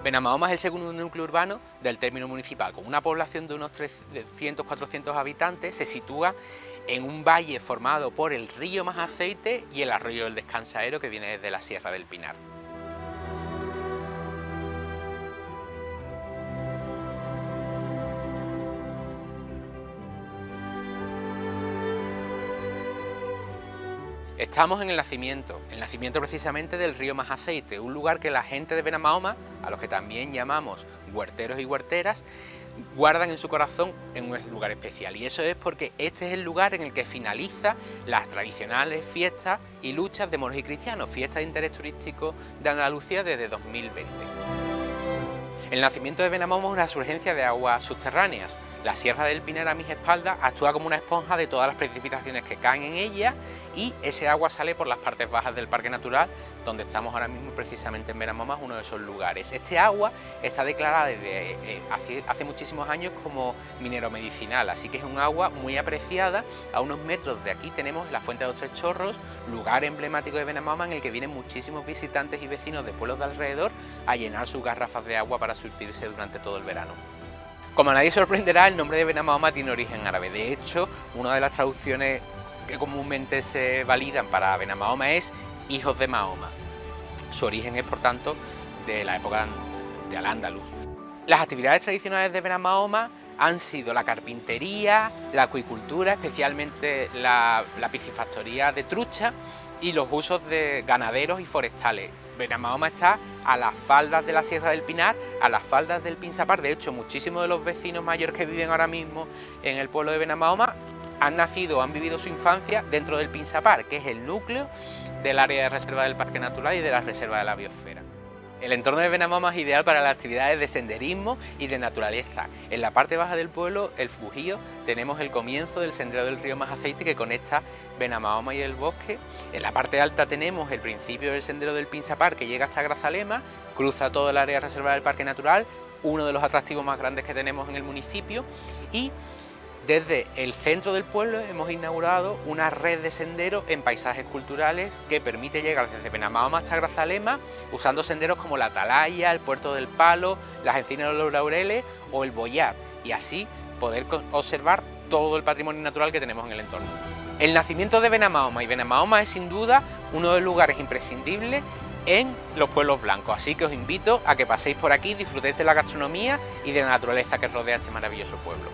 Benamahoma es el segundo núcleo urbano del término municipal, con una población de unos 300-400 habitantes. Se sitúa en un valle formado por el río Majaceite y el arroyo del Descansadero, que viene desde la Sierra del Pinar. Estamos en el nacimiento precisamente del río Majaceite, un lugar que la gente de Benamahoma, a los que también llamamos huerteros y huerteras, guardan en su corazón en un lugar especial. Y eso es porque este es el lugar en el que finaliza las tradicionales fiestas y luchas de moros y cristianos, fiestas de interés turístico de Andalucía desde 2020. El nacimiento de Benamahoma es una surgencia de aguas subterráneas. La Sierra del Pinar a mis espaldas actúa como una esponja de todas las precipitaciones que caen en ella, y ese agua sale por las partes bajas del Parque Natural, donde estamos ahora mismo precisamente en Benamahoma, es uno de esos lugares. Este agua está declarada desde hace muchísimos años como minero medicinal, así que es un agua muy apreciada. A unos metros de aquí tenemos la Fuente de los Tres Chorros, lugar emblemático de Benamahoma en el que vienen muchísimos visitantes y vecinos de pueblos de alrededor a llenar sus garrafas de agua para surtirse durante todo el verano. Como a nadie sorprenderá, el nombre de Benamahoma tiene origen árabe. De hecho, una de las traducciones que comúnmente se validan para Benamahoma es hijos de Mahoma. Su origen es, por tanto, de la época de Al-Ándalus. Las actividades tradicionales de Benamahoma han sido la carpintería, la acuicultura, especialmente la piscifactoría de trucha, y los usos de ganaderos y forestales. Benamahoma está a las faldas de la Sierra del Pinar, a las faldas del Pinsapar. De hecho, muchísimos de los vecinos mayores que viven ahora mismo en el pueblo de Benamahoma han nacido o han vivido su infancia dentro del Pinsapar, que es el núcleo del área de reserva del Parque Natural y de la reserva de la biosfera. El entorno de Benamahoma es ideal para las actividades de senderismo y de naturaleza. En la parte baja del pueblo, el Fujío, tenemos el comienzo del sendero del río Majaceite que conecta Benamahoma y el bosque. En la parte alta tenemos el principio del sendero del Pinsapar, que llega hasta Grazalema, cruza todo el área de reserva del Parque Natural, uno de los atractivos más grandes que tenemos en el municipio, y desde el centro del pueblo hemos inaugurado una red de senderos en paisajes culturales que permite llegar desde Benamahoma hasta Grazalema, usando senderos como la Atalaya, el Puerto del Palo, las Encinas de los Laureles o el Boyar, y así poder observar todo el patrimonio natural que tenemos en el entorno. El nacimiento de Benamahoma, y Benamahoma es sin duda uno de los lugares imprescindibles en los pueblos blancos, así que os invito a que paséis por aquí, disfrutéis de la gastronomía y de la naturaleza que rodea este maravilloso pueblo.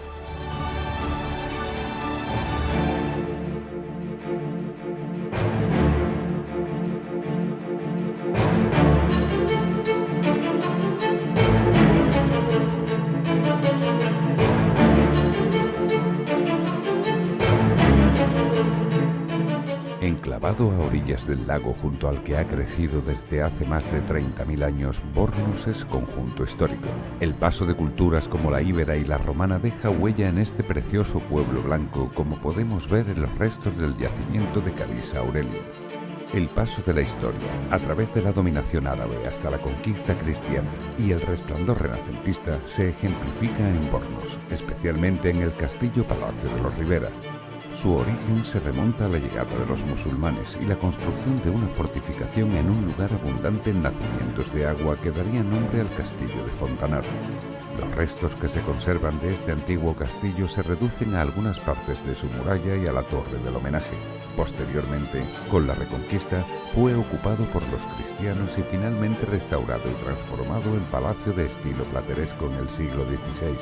Enclavado a orillas del lago junto al que ha crecido desde hace más de 30.000 años, Bornos es conjunto histórico. El paso de culturas como la íbera y la romana deja huella en este precioso pueblo blanco, como podemos ver en los restos del yacimiento de Carissa Aureli. El paso de la historia, a través de la dominación árabe hasta la conquista cristiana y el resplandor renacentista, se ejemplifica en Bornos, especialmente en el castillo-palacio de los Rivera. Su origen se remonta a la llegada de los musulmanes y la construcción de una fortificación en un lugar abundante en nacimientos de agua que daría nombre al castillo de Fontanar. Los restos que se conservan de este antiguo castillo se reducen a algunas partes de su muralla y a la torre del homenaje. Posteriormente, con la Reconquista, fue ocupado por los cristianos y finalmente restaurado y transformado en palacio de estilo plateresco en el siglo XVI.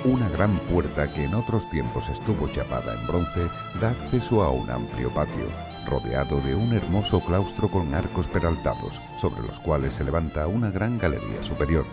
Una gran puerta que en otros tiempos estuvo chapada en bronce da acceso a un amplio patio, rodeado de un hermoso claustro con arcos peraltados, sobre los cuales se levanta una gran galería superior.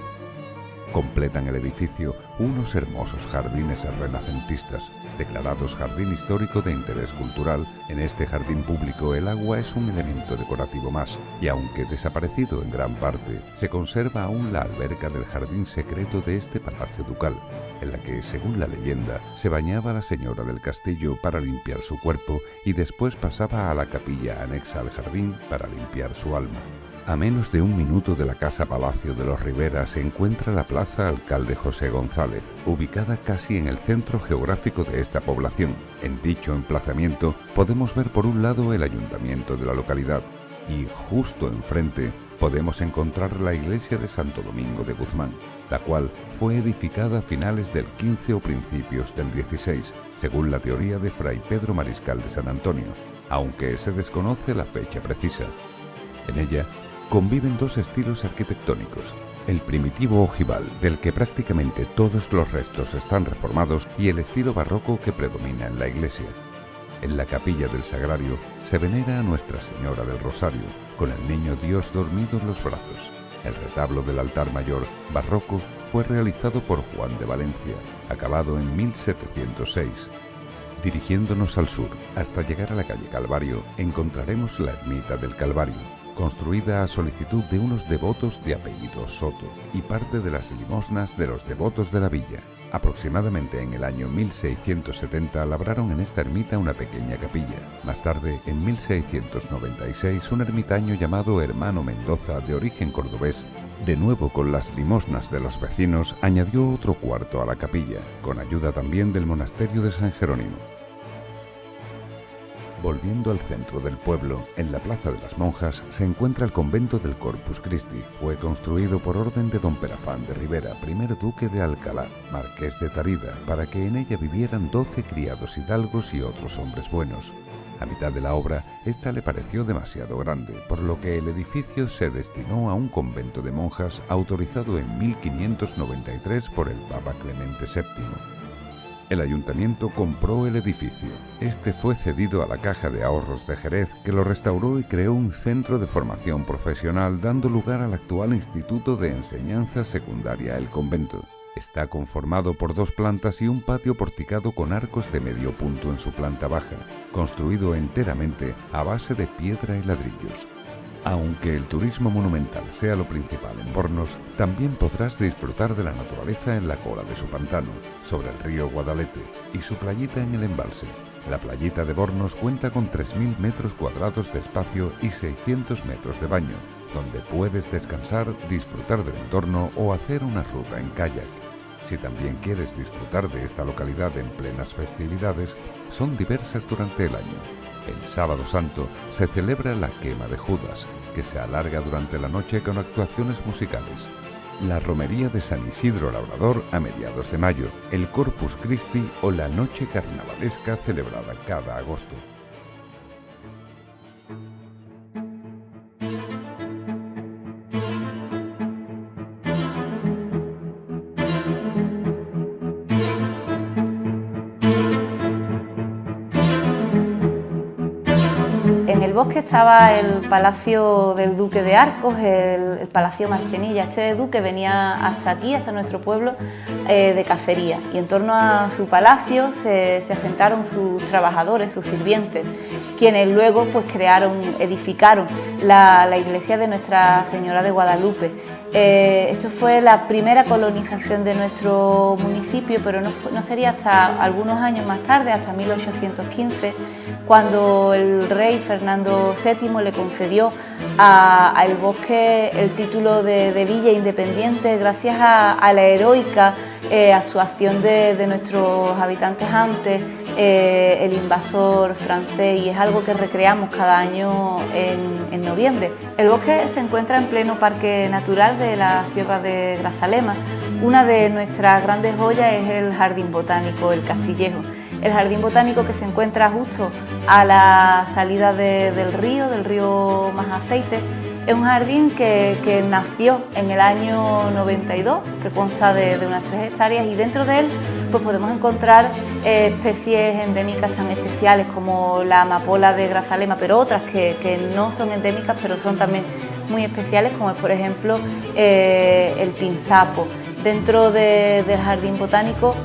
Completan el edificio unos hermosos jardines renacentistas, declarados Jardín Histórico de Interés Cultural. En este jardín público el agua es un elemento decorativo más, y aunque desaparecido en gran parte, se conserva aún la alberca del jardín secreto de este palacio ducal, en la que, según la leyenda, se bañaba la señora del castillo para limpiar su cuerpo y después pasaba a la capilla anexa al jardín para limpiar su alma. A menos de un minuto de la Casa Palacio de los Rivera se encuentra la Plaza Alcalde José González, ubicada casi en el centro geográfico de esta población. En dicho emplazamiento podemos ver por un lado el ayuntamiento de la localidad y justo enfrente podemos encontrar la iglesia de Santo Domingo de Guzmán, la cual fue edificada a finales del XV o principios del XVI, según la teoría de Fray Pedro Mariscal de San Antonio, aunque se desconoce la fecha precisa. En ella conviven dos estilos arquitectónicos: el primitivo ojival, del que prácticamente todos los restos están reformados, y el estilo barroco que predomina en la iglesia. En la capilla del Sagrario se venera a Nuestra Señora del Rosario, con el Niño Dios dormido en los brazos. El retablo del altar mayor, barroco, fue realizado por Juan de Valencia, acabado en 1706. Dirigiéndonos al sur, hasta llegar a la calle Calvario, encontraremos la ermita del Calvario, construida a solicitud de unos devotos de apellido Soto y parte de las limosnas de los devotos de la villa. Aproximadamente en el año 1670 labraron en esta ermita una pequeña capilla. Más tarde, en 1696, un ermitaño llamado Hermano Mendoza, de origen cordobés, de nuevo con las limosnas de los vecinos, añadió otro cuarto a la capilla, con ayuda también del monasterio de San Jerónimo. Volviendo al centro del pueblo, en la Plaza de las Monjas, se encuentra el convento del Corpus Christi. Fue construido por orden de don Perafán de Rivera, primer duque de Alcalá, marqués de Tarida, para que en ella vivieran 12 criados hidalgos y otros hombres buenos. A mitad de la obra, esta le pareció demasiado grande, por lo que el edificio se destinó a un convento de monjas autorizado en 1593 por el Papa Clemente VII. El ayuntamiento compró el edificio. Este fue cedido a la Caja de Ahorros de Jerez, que lo restauró y creó un centro de formación profesional, dando lugar al actual Instituto de Enseñanza Secundaria El Convento. Está conformado por 2 plantas y un patio porticado con arcos de medio punto en su planta baja, construido enteramente a base de piedra y ladrillos. Aunque el turismo monumental sea lo principal en Bornos, también podrás disfrutar de la naturaleza en la cola de su pantano, sobre el río Guadalete, y su playita en el embalse. La playita de Bornos cuenta con 3.000 metros cuadrados de espacio y 600 metros de baño, donde puedes descansar, disfrutar del entorno o hacer una ruta en kayak. Si también quieres disfrutar de esta localidad en plenas festividades, son diversas durante el año. El Sábado Santo se celebra la Quema de Judas, que se alarga durante la noche con actuaciones musicales. La Romería de San Isidro Labrador a mediados de mayo, el Corpus Christi o la Noche Carnavalesca celebrada cada agosto. En el bosque estaba el Palacio del Duque de Arcos, el Palacio Marchenilla. Este duque venía hasta aquí, hasta nuestro pueblo, de cacería, y en torno a su palacio se asentaron sus trabajadores, sus sirvientes, quienes luego pues edificaron la iglesia de Nuestra Señora de Guadalupe. Esto fue la primera colonización de nuestro municipio, pero no sería hasta algunos años más tarde, hasta 1815, cuando el rey Fernando VII le concedió al bosque el título de villa independiente, gracias a la heroica actuación de nuestros habitantes antes, el invasor francés, y es algo que recreamos cada año en noviembre. El bosque se encuentra en pleno parque natural de la Sierra de Grazalema. Una de nuestras grandes joyas es el Jardín Botánico El Castillejo. El Jardín Botánico, que se encuentra justo a la salida del río Majaceite, es un jardín que nació en el año 92, que consta de unas 3 hectáreas, y dentro de él pues podemos encontrar especies endémicas tan especiales como la amapola de Grazalema, pero otras que no son endémicas, pero son también muy especiales, como es por ejemplo el pinzapo. Dentro del Jardín Botánico,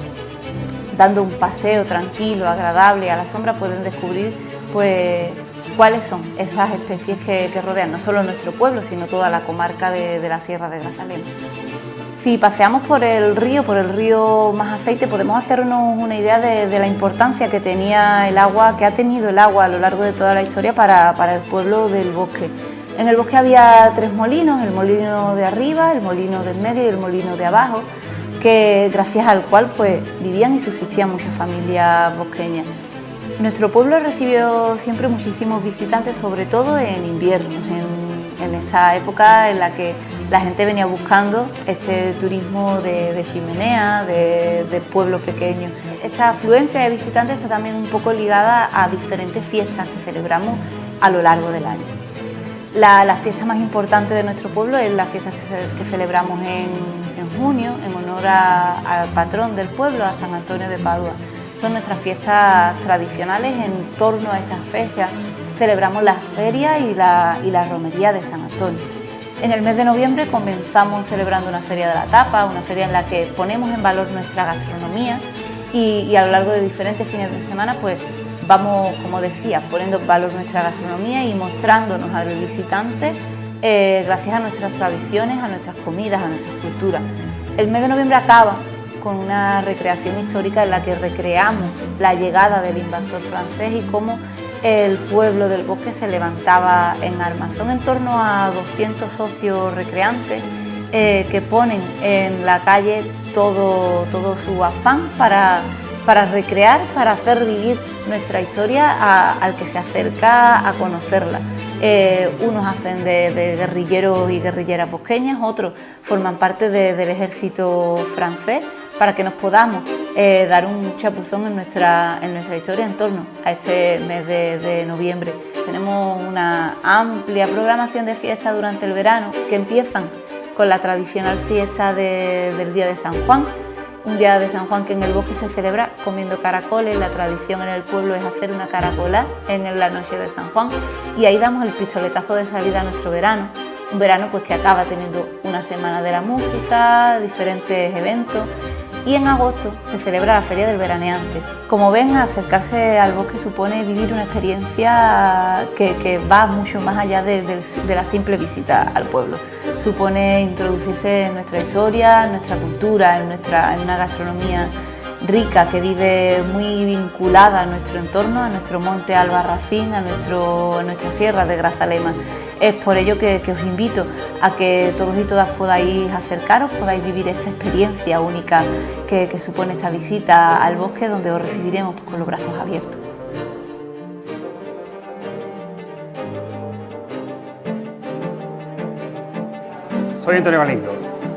dando un paseo tranquilo, agradable, a la sombra, pueden descubrir pues cuáles son esas especies que rodean no solo nuestro pueblo, sino toda la comarca de la Sierra de Grazalema. Si paseamos por el río Majaceite, podemos hacernos una idea de la importancia que tenía el agua, que ha tenido el agua a lo largo de toda la historia para el pueblo del bosque. En el bosque había 3 molinos, el molino de arriba, el molino del medio y el molino de abajo, que gracias al cual pues vivían y subsistían muchas familias bosqueñas. Nuestro pueblo recibió siempre muchísimos visitantes, sobre todo en invierno. en esta época en la que la gente venía buscando este turismo de chimenea, de pueblo pequeño. Esta afluencia de visitantes está también un poco ligada a diferentes fiestas que celebramos a lo largo del año. La fiesta más importante de nuestro pueblo es la fiesta que celebramos en junio, en honor al patrón del pueblo, a San Antonio de Padua. Son nuestras fiestas tradicionales. En torno a estas fechas celebramos las ferias y la romería de San Antonio. En el mes de noviembre comenzamos celebrando una feria de la tapa, una feria en la que ponemos en valor nuestra gastronomía y a lo largo de diferentes fines de semana pues vamos, como decía, poniendo en valor nuestra gastronomía y mostrándonos a los visitantes gracias a nuestras tradiciones, a nuestras comidas, a nuestras culturas. El mes de noviembre acaba con una recreación histórica en la que recreamos la llegada del invasor francés y cómo el pueblo del Bosque se levantaba en armas. Son en torno a 200 socios recreantes que ponen en la calle todo su afán para recrear, para hacer vivir nuestra historia al que se acerca a conocerla. Unos hacen de guerrilleros y guerrilleras bosqueñas, otros forman parte del ejército francés, para que nos podamos dar un chapuzón en nuestra historia en torno a este mes de noviembre. Tenemos una amplia programación de fiestas durante el verano que empiezan con la tradicional fiesta del Día de San Juan, un Día de San Juan que en el Bosque se celebra comiendo caracoles. La tradición en el pueblo es hacer una caracola en la noche de San Juan y ahí damos el pistoletazo de salida a nuestro verano. Un verano pues que acaba teniendo una semana de la música, diferentes eventos, y en agosto se celebra la Feria del Veraneante. Como ven, acercarse al bosque supone vivir una experiencia que va mucho más allá de la simple visita al pueblo. Supone introducirse en nuestra historia, en nuestra cultura, en una gastronomía rica que vive muy vinculada a nuestro entorno, a nuestro monte Albarracín, a nuestra sierra de Grazalema. Es por ello que os invito a que todos y todas podáis acercaros, podáis vivir esta experiencia única que supone esta visita al bosque, donde os recibiremos con los brazos abiertos. Soy Antonio Galindo,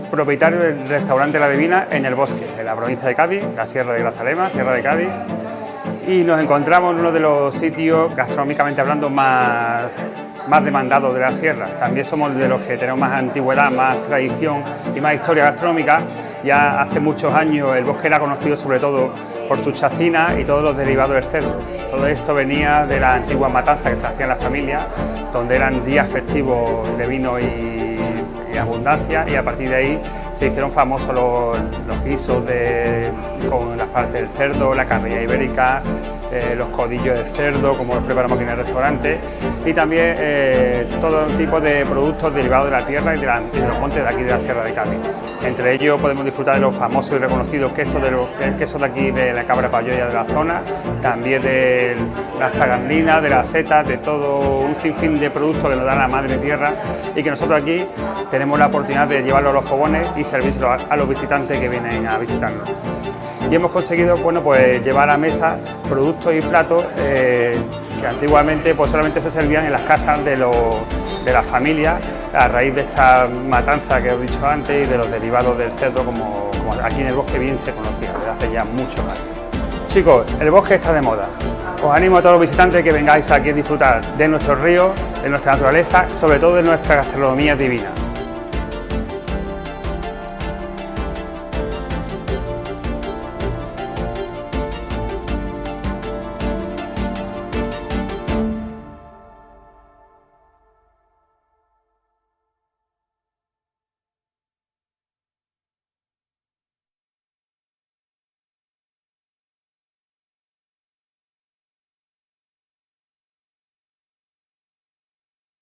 propietario del restaurante La Divina en el Bosque, en la provincia de Cádiz, la Sierra de Grazalema, Sierra de Cádiz, y nos encontramos en uno de los sitios gastronómicamente hablando más demandados de la sierra. También somos de los que tenemos más antigüedad, más tradición y más historia gastronómica. Ya hace muchos años el Bosque era conocido sobre todo por sus chacinas y todos los derivados del cerdo. Todo esto venía de la antigua matanza que se hacía en las familias, donde eran días festivos de vino y abundancia, y a partir de ahí se hicieron famosos los guisos con las partes del cerdo, la carrilla ibérica, los codillos de cerdo, como los preparamos aquí en el restaurante, y también todo tipo de productos derivados de la tierra y de los montes de aquí de la Sierra de Cádiz. Entre ellos podemos disfrutar de los famosos y reconocidos quesos de aquí de la cabra payoya de la zona, también de las tagarninas, de las setas, de todo un sinfín de productos que nos da la madre tierra y que nosotros aquí tenemos la oportunidad de llevarlo a los fogones y servírselo a los visitantes que vienen a visitarnos. Y hemos conseguido pues llevar a mesa productos y platos que antiguamente pues solamente se servían en las casas de las familias a raíz de esta matanza que os he dicho antes y de los derivados del cerdo como aquí en el Bosque bien se conocía desde hace ya muchos años. Chicos, el Bosque está de moda. Os animo a todos los visitantes que vengáis aquí a disfrutar de nuestros ríos, de nuestra naturaleza, sobre todo de nuestra gastronomía divina.